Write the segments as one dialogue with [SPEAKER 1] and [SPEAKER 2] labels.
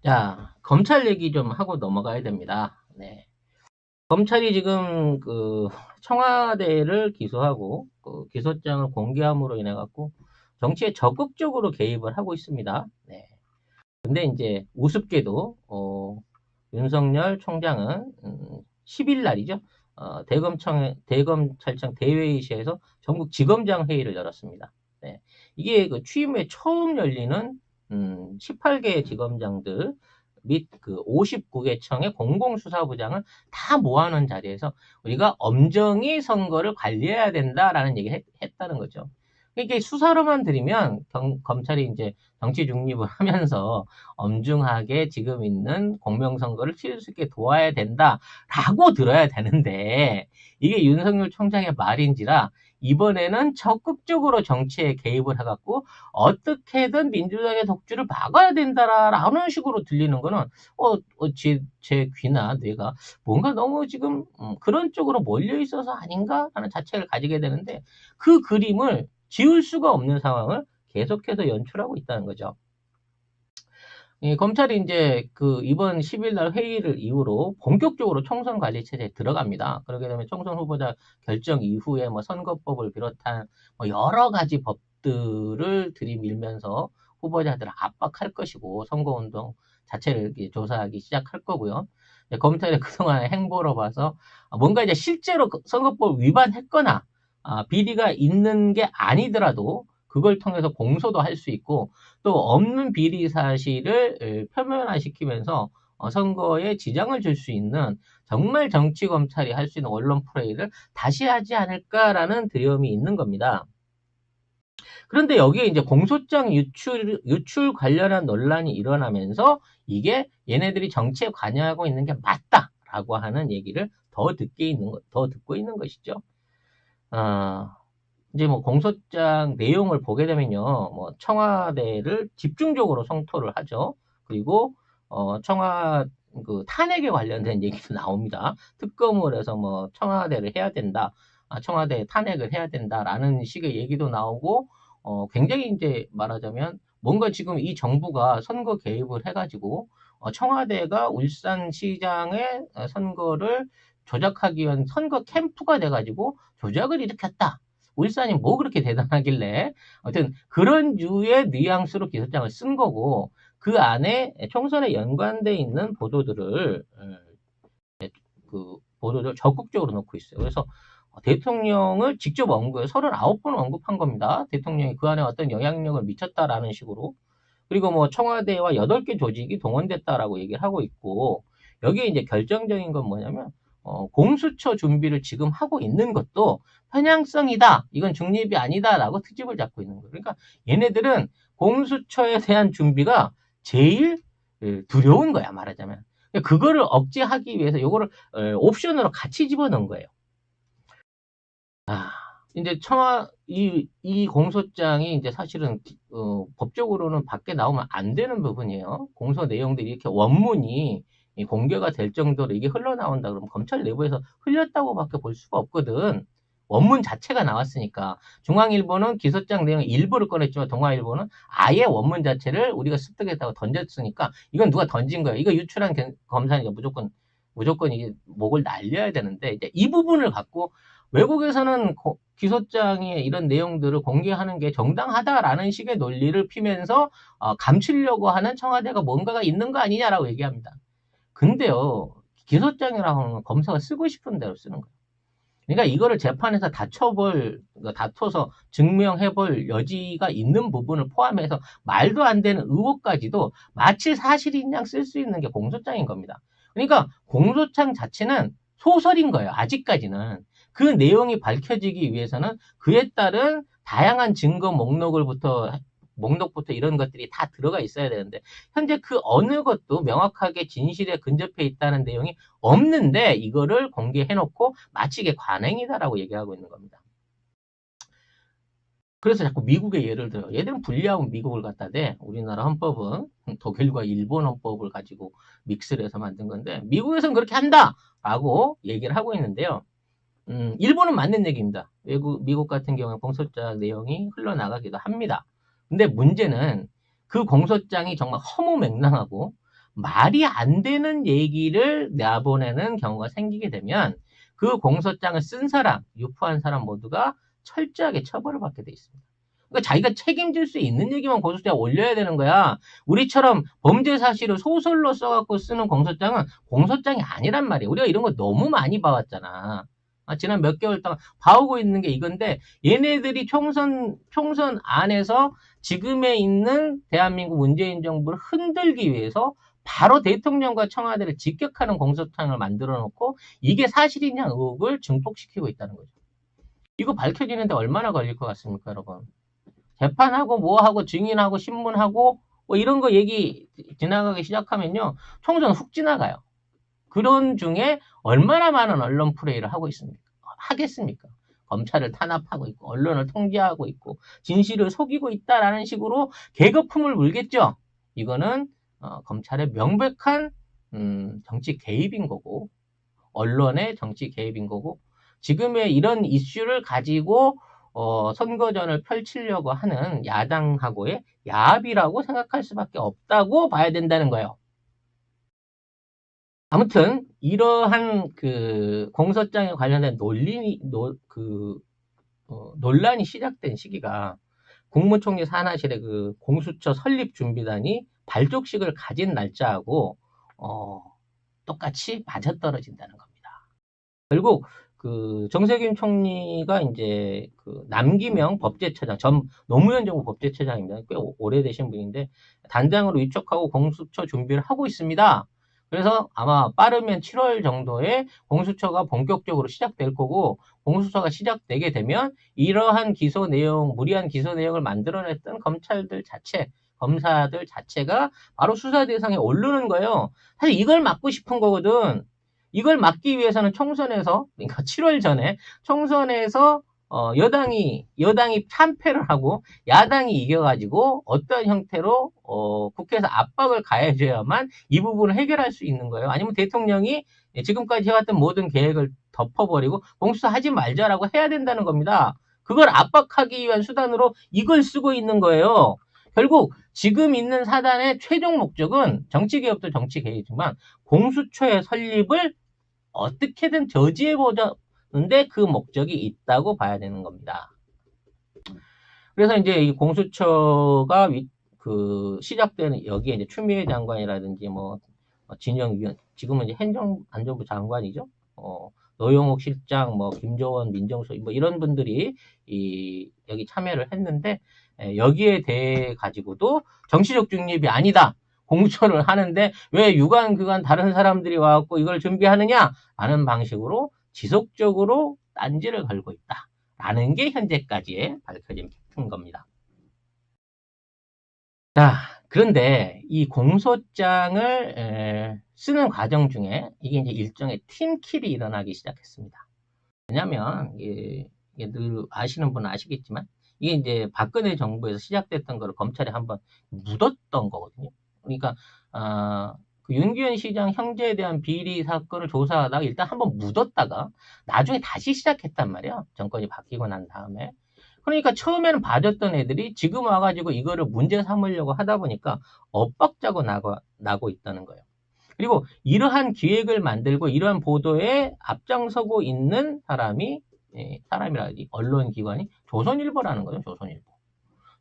[SPEAKER 1] 자, 검찰 얘기 좀 하고 넘어가야 됩니다. 네. 검찰이 지금 청와대를 기소하고 기소장을 공개함으로 인해 갖고 정치에 적극적으로 개입을 하고 있습니다. 네. 근데 이제 우습게도 윤석열 총장은 10일 날이죠. 대검찰청 대회의실에서 전국 지검장 회의를 열었습니다. 네. 이게 그 취임 후에 처음 열리는 18개 지검장들 및 그 59개 청의 공공수사부장을 다 모아놓은 자리에서 우리가 엄정히 선거를 관리해야 된다라는 얘기를 했다는 거죠. 이게 수사로만 들으면 검찰이 이제 정치 중립을 하면서 엄중하게 지금 있는 공명선거를 치를 수 있게 도와야 된다라고 들어야 되는데 이게 윤석열 총장의 말인지라 이번에는 적극적으로 정치에 개입을 해갖고 어떻게든 민주당의 독주를 막아야 된다라는 식으로 들리는 거는 제 귀나 뇌가 뭔가 너무 지금 그런 쪽으로 몰려 있어서 아닌가라는 자체를 가지게 되는데 그 그림을 지울 수가 없는 상황을 계속해서 연출하고 있다는 거죠. 검찰이 이제 이번 10일 날 회의를 이후로 본격적으로 총선 관리 체제에 들어갑니다. 그렇게 되면 총선 후보자 결정 이후에 뭐 선거법을 비롯한 뭐 여러 가지 법들을 들이밀면서 후보자들을 압박할 것이고 선거운동 자체를 조사하기 시작할 거고요. 검찰의 그동안의 행보로 봐서 뭔가 이제 실제로 선거법 위반했거나 비리가 있는 게 아니더라도 그걸 통해서 공소도 할 수 있고 또 없는 비리 사실을 표면화시키면서 선거에 지장을 줄 수 있는 정말 정치 검찰이 할 수 있는 언론 플레이를 다시 하지 않을까라는 두려움이 있는 겁니다. 그런데 여기에 이제 공소장 유출 관련한 논란이 일어나면서 이게 얘네들이 정치에 관여하고 있는 게 맞다라고 하는 얘기를 더 듣고 있는 것이죠. 어, 이제 뭐 공소장 내용을 보게 되면요, 뭐 청와대를 집중적으로 성토를 하죠. 그리고 청와 탄핵에 관련된 얘기도 나옵니다. 특검을 해서 뭐 청와대를 해야 된다, 청와대 탄핵을 해야 된다라는 식의 얘기도 나오고, 굉장히 이제 말하자면 뭔가 지금 이 정부가 선거 개입을 해가지고 청와대가 울산시장의 선거를 조작하기 위한 선거 캠프가 돼가지고 조작을 일으켰다. 울산이 뭐 그렇게 대단하길래 아무튼 그런 류의 뉘앙스로 기소장을 쓴 거고 그 안에 총선에 연관돼 있는 보도들 적극적으로 넣고 있어요. 그래서 대통령을 직접 언급해 39번 언급한 겁니다. 대통령이 그 안에 어떤 영향력을 미쳤다라는 식으로. 그리고 뭐 청와대와 8개 조직이 동원됐다라고 얘기를 하고 있고 여기에 이제 결정적인 건 뭐냐면 공수처 준비를 지금 하고 있는 것도 편향성이다. 이건 중립이 아니다라고 트집을 잡고 있는 거예요. 그러니까 얘네들은 공수처에 대한 준비가 제일 두려운 거야, 말하자면. 그거를 억제하기 위해서 요거를 옵션으로 같이 집어넣은 거예요. 이제 이 공소장이 이제 사실은, 법적으로는 밖에 나오면 안 되는 부분이에요. 공소 내용들이 이렇게 원문이 공개가 될 정도로 이게 흘러나온다 그러면 검찰 내부에서 흘렸다고밖에 볼 수가 없거든. 원문 자체가 나왔으니까. 중앙일보는 기소장 내용 일부를 꺼냈지만 동아일보는 아예 원문 자체를 우리가 습득했다고 던졌으니까 이건 누가 던진 거야. 이거 유출한 검사니까 무조건 이게 목을 날려야 되는데 이제 이 부분을 갖고 외국에서는 기소장의 이런 내용들을 공개하는 게 정당하다라는 식의 논리를 피면서 감추려고 하는 청와대가 뭔가가 있는 거 아니냐라고 얘기합니다. 근데요, 기소장이라고 하는 건 검사가 쓰고 싶은 대로 쓰는 거예요. 그러니까 이거를 재판에서 다퉈서 증명해볼 여지가 있는 부분을 포함해서 말도 안 되는 의혹까지도 마치 사실인 양 쓸 수 있는 게 공소장인 겁니다. 그러니까 공소장 자체는 소설인 거예요. 아직까지는. 그 내용이 밝혀지기 위해서는 그에 따른 다양한 증거 목록부터 이런 것들이 다 들어가 있어야 되는데 현재 그 어느 것도 명확하게 진실에 근접해 있다는 내용이 없는데 이거를 공개해놓고 마치 이게 관행이다라고 얘기하고 있는 겁니다. 그래서 자꾸 미국의 예를 들어요. 얘들은 불리하면 미국을 갖다 대. 우리나라 헌법은 독일과 일본 헌법을 가지고 믹스를 해서 만든 건데 미국에서는 그렇게 한다라고 얘기를 하고 있는데요. 일본은 맞는 얘기입니다. 미국 같은 경우는 공소장 내용이 흘러나가기도 합니다. 근데 문제는 그 공소장이 정말 허무맹랑하고 말이 안 되는 얘기를 내보내는 경우가 생기게 되면 그 공소장을 쓴 사람, 유포한 사람 모두가 철저하게 처벌을 받게 돼 있습니다. 그러니까 자기가 책임질 수 있는 얘기만 공소장에 올려야 되는 거야. 우리처럼 범죄 사실을 소설로 써갖고 쓰는 공소장은 공소장이 아니란 말이야. 우리가 이런 거 너무 많이 봐왔잖아. 지난 몇 개월 동안 봐오고 있는 게 이건데, 얘네들이 총선 안에서 지금에 있는 대한민국 문재인 정부를 흔들기 위해서 바로 대통령과 청와대를 직격하는 공소장을 만들어 놓고 이게 사실이냐 의혹을 증폭시키고 있다는 거죠. 이거 밝혀지는데 얼마나 걸릴 것 같습니까, 여러분? 재판하고 뭐하고 증인하고 신문하고 뭐 이런 거 얘기 지나가기 시작하면요. 총선 훅 지나가요. 그런 중에 얼마나 많은 언론 플레이를 하겠습니까? 검찰을 탄압하고 있고 언론을 통제하고 있고 진실을 속이고 있다라는 식으로 계급품을 물겠죠. 이거는 검찰의 명백한 정치 개입인 거고 언론의 정치 개입인 거고 지금의 이런 이슈를 가지고 선거전을 펼치려고 하는 야당하고의 야합이라고 생각할 수밖에 없다고 봐야 된다는 거예요. 아무튼 이러한 그 공소장에 관련된 논란이 시작된 시기가 국무총리 산하실의 그 공수처 설립 준비단이 발족식을 가진 날짜하고 똑같이 맞아떨어진다는 겁니다. 결국 그 정세균 총리가 이제 그 남기명 법제처장, 전 노무현 정부 법제처장입니다. 꽤 오래되신 분인데 단장으로 위촉하고 공수처 준비를 하고 있습니다. 그래서 아마 빠르면 7월 정도에 공수처가 본격적으로 시작될 거고 공수처가 시작되게 되면 이러한 기소 내용, 무리한 기소 내용을 만들어냈던 검사들 자체가 바로 수사 대상에 오르는 거예요. 사실 이걸 막고 싶은 거거든. 이걸 막기 위해서는 총선에서, 그러니까 7월 전에 총선에서 여당이 참패를 하고 야당이 이겨가지고 어떤 형태로 국회에서 압박을 가해줘야만 이 부분을 해결할 수 있는 거예요. 아니면 대통령이 지금까지 해왔던 모든 계획을 덮어버리고 공수하지 말자라고 해야 된다는 겁니다. 그걸 압박하기 위한 수단으로 이걸 쓰고 있는 거예요. 결국 지금 있는 사단의 최종 목적은 정치개혁도 정치개혁이지만 공수처의 설립을 어떻게든 저지해보자는데 그 목적이 있다고 봐야 되는 겁니다. 그래서 이제 이 공수처가 그 시작되는 여기에 이제 추미애 장관이라든지 뭐 진영위원 지금은 이제 행정안전부 장관이죠. 노영욱 실장, 뭐 김조원 민정수석 뭐 이런 분들이 여기 참여를 했는데 여기에 대해 가지고도 정치적 중립이 아니다. 공수처를 하는데 왜 유관 그간 다른 사람들이 와갖고 이걸 준비하느냐 라는 방식으로 지속적으로 딴지를 걸고 있다라는 게 현재까지의 밝혀진 팩트인 겁니다. 자, 그런데 이 공소장을 쓰는 과정 중에 이게 이제 일종의 팀킬이 일어나기 시작했습니다. 왜냐면 이게 늘 아시는 분은 아시겠지만 이게 이제 박근혜 정부에서 시작됐던 거를 검찰이 한번 묻었던 거거든요. 그러니까 그 윤기현 시장 형제에 대한 비리 사건을 조사하다가 일단 한번 묻었다가 나중에 다시 시작했단 말이야. 정권이 바뀌고 난 다음에. 그러니까 처음에는 봐줬던 애들이 지금 와가지고 이거를 문제 삼으려고 하다 보니까 엇박자고 나고 있다는 거예요. 그리고 이러한 기획을 만들고 이러한 보도에 앞장서고 있는 사람이라든지 언론기관이 조선일보라는 거죠.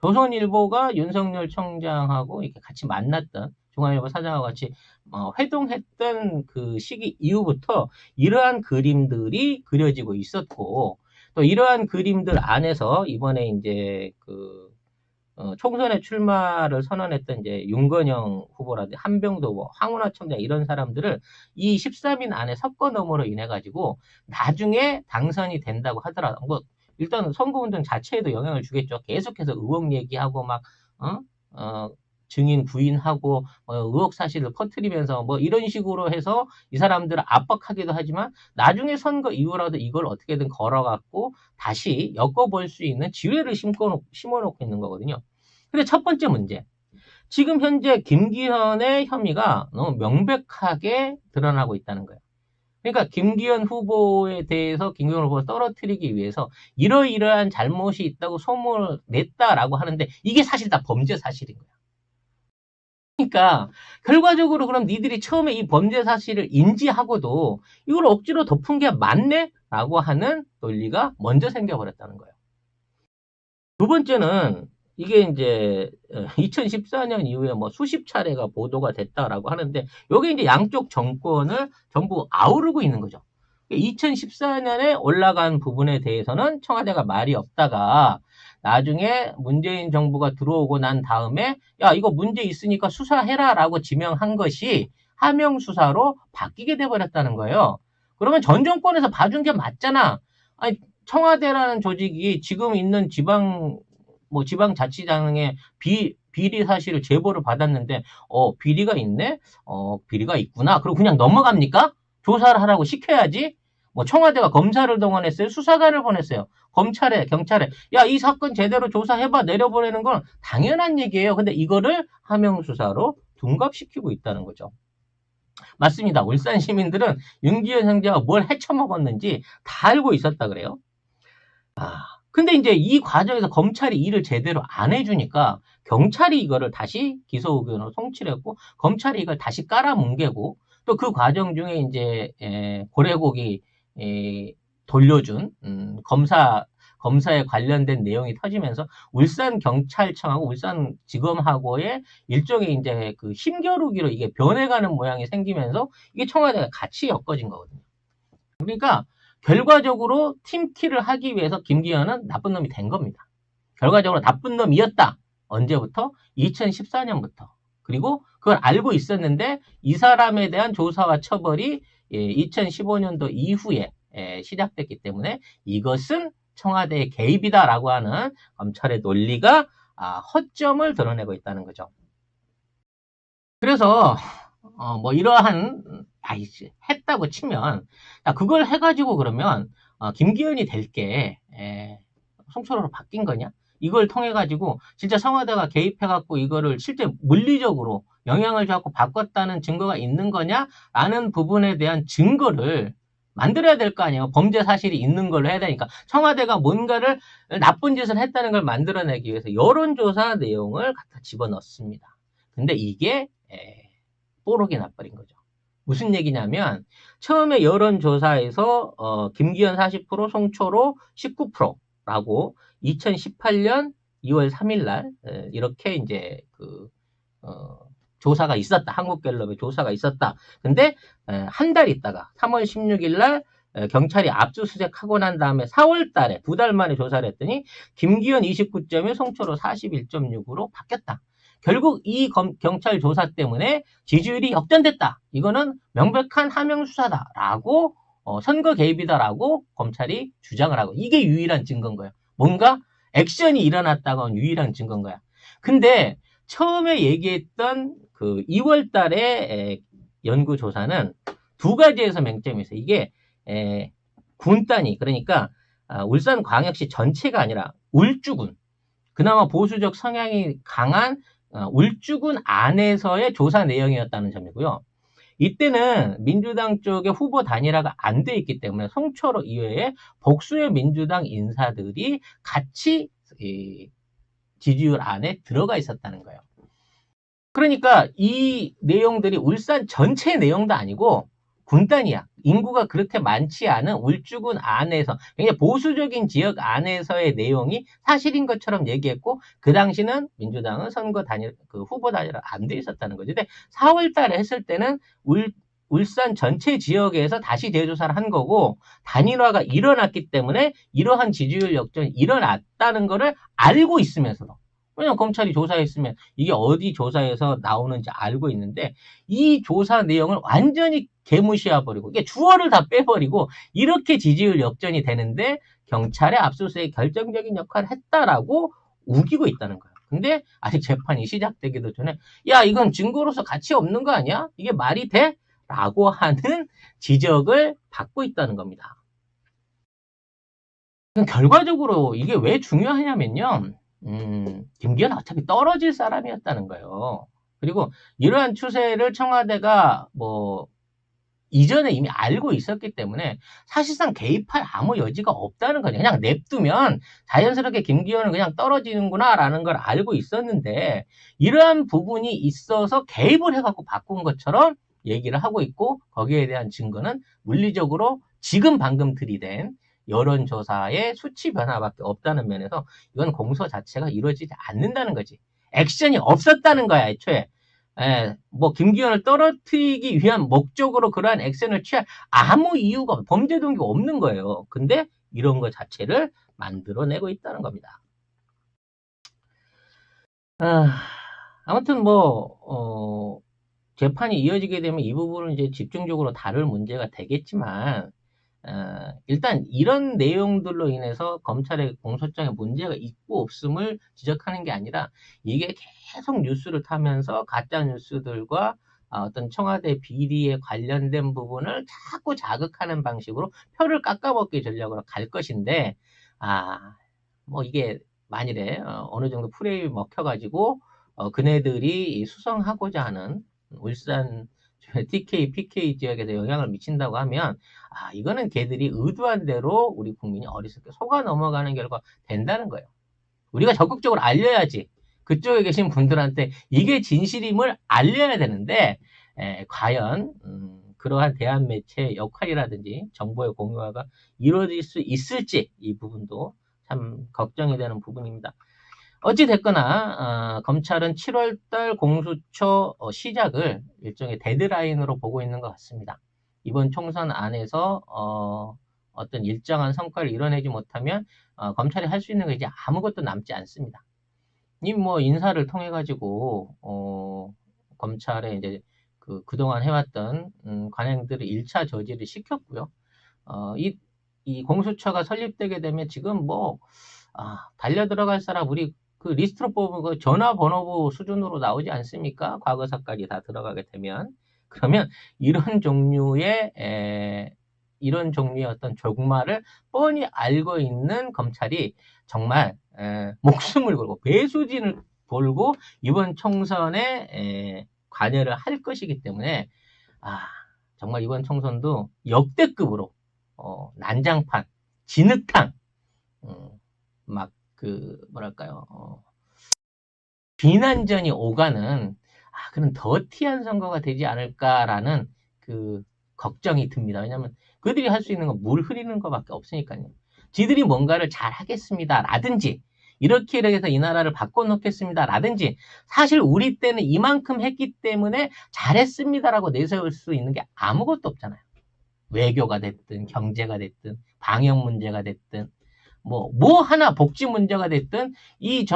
[SPEAKER 1] 조선일보가 윤석열 청장하고 이렇게 같이 만났던 중앙일보 사장하고 같이 회동했던 그 시기 이후부터 이러한 그림들이 그려지고 있었고 또 이러한 그림들 안에서 이번에 이제 그 총선에 출마를 선언했던 이제 윤건영 후보라든지 한병도 후보, 황운하 청장 이런 사람들을 이 13인 안에 섞어 넣음으로 인해 가지고 나중에 당선이 된다고 하더라도 뭐 일단 선거운동 자체에도 영향을 주겠죠. 계속해서 의혹 얘기하고 막 증인 부인하고 의혹 사실을 퍼뜨리면서 뭐 이런 식으로 해서 이 사람들을 압박하기도 하지만 나중에 선거 이후라도 이걸 어떻게든 걸어갖고 다시 엮어볼 수 있는 지뢰를 심어놓고 있는 거거든요. 근데 첫 번째 문제. 지금 현재 김기현의 혐의가 너무 명백하게 드러나고 있다는 거예요. 그러니까 김기현 후보에 대해서 김기현 후보를 떨어뜨리기 위해서 이러이러한 잘못이 있다고 소문을 냈다라고 하는데 이게 사실 다 범죄 사실인 거야. 그러니까 결과적으로 그럼 니들이 처음에 이 범죄 사실을 인지하고도 이걸 억지로 덮은 게 맞네? 라고 하는 논리가 먼저 생겨버렸다는 거예요. 두 번째는 이게 이제 2014년 이후에 뭐 수십 차례가 보도가 됐다라고 하는데 요게 이제 양쪽 정권을 전부 아우르고 있는 거죠. 2014년에 올라간 부분에 대해서는 청와대가 말이 없다가 나중에 문재인 정부가 들어오고 난 다음에 야 이거 문제 있으니까 수사해라라고 지명한 것이 하명 수사로 바뀌게 돼버렸다는 거예요. 그러면 전 정권에서 봐준 게 맞잖아. 아니 청와대라는 조직이 지금 있는 지방자치장의 비리 사실을 제보를 받았는데, 비리가 있네? 비리가 있구나. 그리고 그냥 넘어갑니까? 조사를 하라고 시켜야지. 뭐 청와대가 검사를 동원했어요. 수사관을 보냈어요. 검찰에, 경찰에. 야, 이 사건 제대로 조사해봐. 내려보내는 건 당연한 얘기예요. 근데 이거를 하명수사로 둔갑시키고 있다는 거죠. 맞습니다. 울산 시민들은 윤기현 형제가 뭘 헤쳐먹었는지 다 알고 있었다 그래요. 근데 이제 이 과정에서 검찰이 일을 제대로 안 해주니까 경찰이 이거를 다시 기소 의견으로 송치를 했고 검찰이 이걸 다시 깔아뭉개고 또 그 과정 중에 이제 고래고기 돌려준 검사에 관련된 내용이 터지면서 울산 경찰청하고 울산 지검하고의 일종의 이제 그 힘겨루기로 이게 변해가는 모양이 생기면서 이게 청와대가 같이 엮어진 거거든요. 그러니까 결과적으로 팀킬을 하기 위해서 김기현은 나쁜 놈이 된 겁니다. 결과적으로 나쁜 놈이었다. 언제부터? 2014년부터. 그리고 그걸 알고 있었는데 이 사람에 대한 조사와 처벌이 2015년도 이후에 시작됐기 때문에 이것은 청와대의 개입이다라고 하는 검찰의 논리가 허점을 드러내고 있다는 거죠. 그래서 뭐 이러한 했다고 치면 그걸 해가지고 그러면 김기현이 될 게 송철호로 바뀐 거냐? 이걸 통해 가지고 진짜 청와대가 개입해갖고 이거를 실제 물리적으로 영향을 줘갖고 바꿨다는 증거가 있는 거냐라는 부분에 대한 증거를 만들어야 될 거 아니에요. 범죄 사실이 있는 걸로 해야 되니까 청와대가 뭔가를 나쁜 짓을 했다는 걸 만들어내기 위해서 여론조사 내용을 갖다 집어넣습니다. 근데 이게 뽀록이 나버린 거죠. 무슨 얘기냐면 처음에 여론조사에서 김기현 40%, 송철호 19%라고 2018년 2월 3일 날 이렇게 이제 조사가 있었다. 한국갤럽의 조사가 있었다. 근데 한 달 있다가 3월 16일 날 경찰이 압수수색하고 난 다음에 4월 달에 2달 만에 조사를 했더니 김기현 29.1, 송철호 41.6으로 바뀌었다. 결국 이 경찰 조사 때문에 지지율이 역전됐다. 이거는 명백한 하명수사다라고 선거 개입이다라고 검찰이 주장을 하고 이게 유일한 증거인 거예요. 뭔가 액션이 일어났다고 유일한 증거인 거야. 근데 처음에 얘기했던 그 2월 달에 연구조사는 두 가지에서 맹점이 있어요. 이게 군 단위 그러니까 울산광역시 전체가 아니라 울주군 그나마 보수적 성향이 강한 울주군 안에서의 조사 내용이었다는 점이고요. 이때는 민주당 쪽의 후보 단일화가 안 돼 있기 때문에 송철호 이외에 복수의 민주당 인사들이 같이 지지율 안에 들어가 있었다는 거예요. 그러니까 이 내용들이 울산 전체 내용도 아니고 군 단위야. 인구가 그렇게 많지 않은 울주군 안에서 굉장히 보수적인 지역 안에서의 내용이 사실인 것처럼 얘기했고 그 당시는 민주당은 선거 단일 후보 단일화 안 돼 있었다는 거죠. 근데 4월 달에 했을 때는 울산 전체 지역에서 다시 재조사를 한 거고 단일화가 일어났기 때문에 이러한 지지율 역전이 일어났다는 거를 알고 있으면서도 왜냐면 검찰이 조사했으면 이게 어디 조사에서 나오는지 알고 있는데 이 조사 내용을 완전히 개무시해버리고 이게 주어를 다 빼버리고 이렇게 지지율 역전이 되는데 경찰의 압수수색 결정적인 역할을 했다라고 우기고 있다는 거예요. 근데 아직 재판이 시작되기도 전에 야 이건 증거로서 가치 없는 거 아니야? 이게 말이 돼? 라고 하는 지적을 받고 있다는 겁니다. 결과적으로 이게 왜 중요하냐면요. 김기현은 어차피 떨어질 사람이었다는 거예요. 그리고 이러한 추세를 청와대가 이전에 이미 알고 있었기 때문에 사실상 개입할 아무 여지가 없다는 거죠. 그냥 냅두면 자연스럽게 김기현은 그냥 떨어지는구나 라는 걸 알고 있었는데 이러한 부분이 있어서 개입을 해갖고 바꾼 것처럼 얘기를 하고 있고 거기에 대한 증거는 물리적으로 지금 방금 들이댄 여론조사의 수치 변화밖에 없다는 면에서 이건 공소 자체가 이루어지지 않는다는 거지. 액션이 없었다는 거야, 애초에. 뭐 김기현을 떨어뜨리기 위한 목적으로 그러한 액션을 취할 아무 이유가 범죄 동기가 없는 거예요. 근데 이런 것 자체를 만들어내고 있다는 겁니다. 아무튼 뭐 재판이 이어지게 되면 이 부분은 이제 집중적으로 다룰 문제가 되겠지만 일단 이런 내용들로 인해서 검찰의 공소장에 문제가 있고 없음을 지적하는 게 아니라 이게 계속 뉴스를 타면서 가짜 뉴스들과 어떤 청와대 비리에 관련된 부분을 자꾸 자극하는 방식으로 표를 깎아먹기 전략으로 갈 것인데 뭐 이게 만일에 어느 정도 프레임이 먹혀가지고 그네들이 수성하고자 하는 울산 TK, PK 지역에서 영향을 미친다고 하면 이거는 걔들이 의도한 대로 우리 국민이 어리석게 속아 넘어가는 결과 된다는 거예요. 우리가 적극적으로 알려야지. 그쪽에 계신 분들한테 이게 진실임을 알려야 되는데 과연 그러한 대한매체의 역할이라든지 정보의 공유화가 이루어질 수 있을지 이 부분도 참 걱정이 되는 부분입니다. 어찌됐거나 검찰은 7월달 공수처 시작을 일종의 데드라인으로 보고 있는 것 같습니다. 이번 총선 안에서 어떤 일정한 성과를 이뤄내지 못하면 검찰이 할 수 있는 게 이제 아무것도 남지 않습니다. 이 뭐 인사를 통해 가지고 검찰에 이제 그동안 해왔던 관행들을 1차 저지를 시켰고요. 이 공수처가 설립되게 되면 지금 뭐 달려 들어갈 사람 우리 그 리스트로 뽑은 거 전화번호부 수준으로 나오지 않습니까? 과거사까지 다 들어가게 되면 그러면 이런 종류의 어떤 종말을 뻔히 알고 있는 검찰이 정말 목숨을 걸고 배수진을 걸고 이번 총선에 관여를 할 것이기 때문에 정말 이번 총선도 역대급으로 난장판, 진흙탕, 막 뭐랄까요, 비난전이 오가는 그런 더티한 선거가 되지 않을까라는 걱정이 듭니다. 왜냐하면 그들이 할 수 있는 건 물 흐리는 것밖에 없으니까요. 지들이 뭔가를 잘 하겠습니다. 라든지 이렇게 해서 이 나라를 바꿔놓겠습니다. 라든지 사실 우리 때는 이만큼 했기 때문에 잘했습니다라고 내세울 수 있는 게 아무것도 없잖아요. 외교가 됐든 경제가 됐든 방역 문제가 됐든 뭐 하나 복지 문제가 됐든 이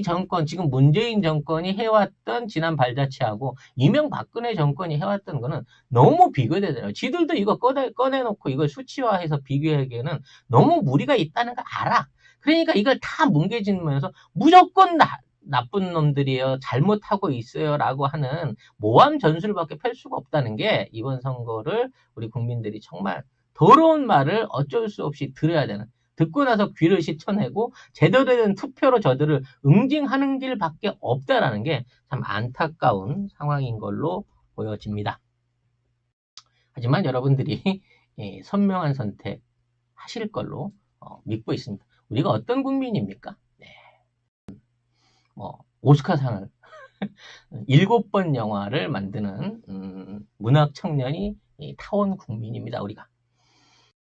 [SPEAKER 1] 정권 지금 문재인 정권이 해왔던 지난 발자취하고 이명박근혜 정권이 해왔던 거는 너무 비교되잖아요. 지들도 이거 꺼내놓고 이걸 수치화해서 비교하기에는 너무 무리가 있다는 거 알아. 그러니까 이걸 다 뭉개지면서 무조건 나쁜 놈들이에요. 잘못하고 있어요. 라고 하는 모함 전술밖에 펼 수가 없다는 게 이번 선거를 우리 국민들이 정말 더러운 말을 어쩔 수 없이 들어야 되는 듣고 나서 귀를 씻어내고 제대로 된 투표로 저들을 응징하는 길밖에 없다라는 게 참 안타까운 상황인 걸로 보여집니다. 하지만 여러분들이 선명한 선택 하실 걸로 믿고 있습니다. 우리가 어떤 국민입니까? 오스카상을 7번 영화를 만드는 문학 청년이 타온 국민입니다. 우리가.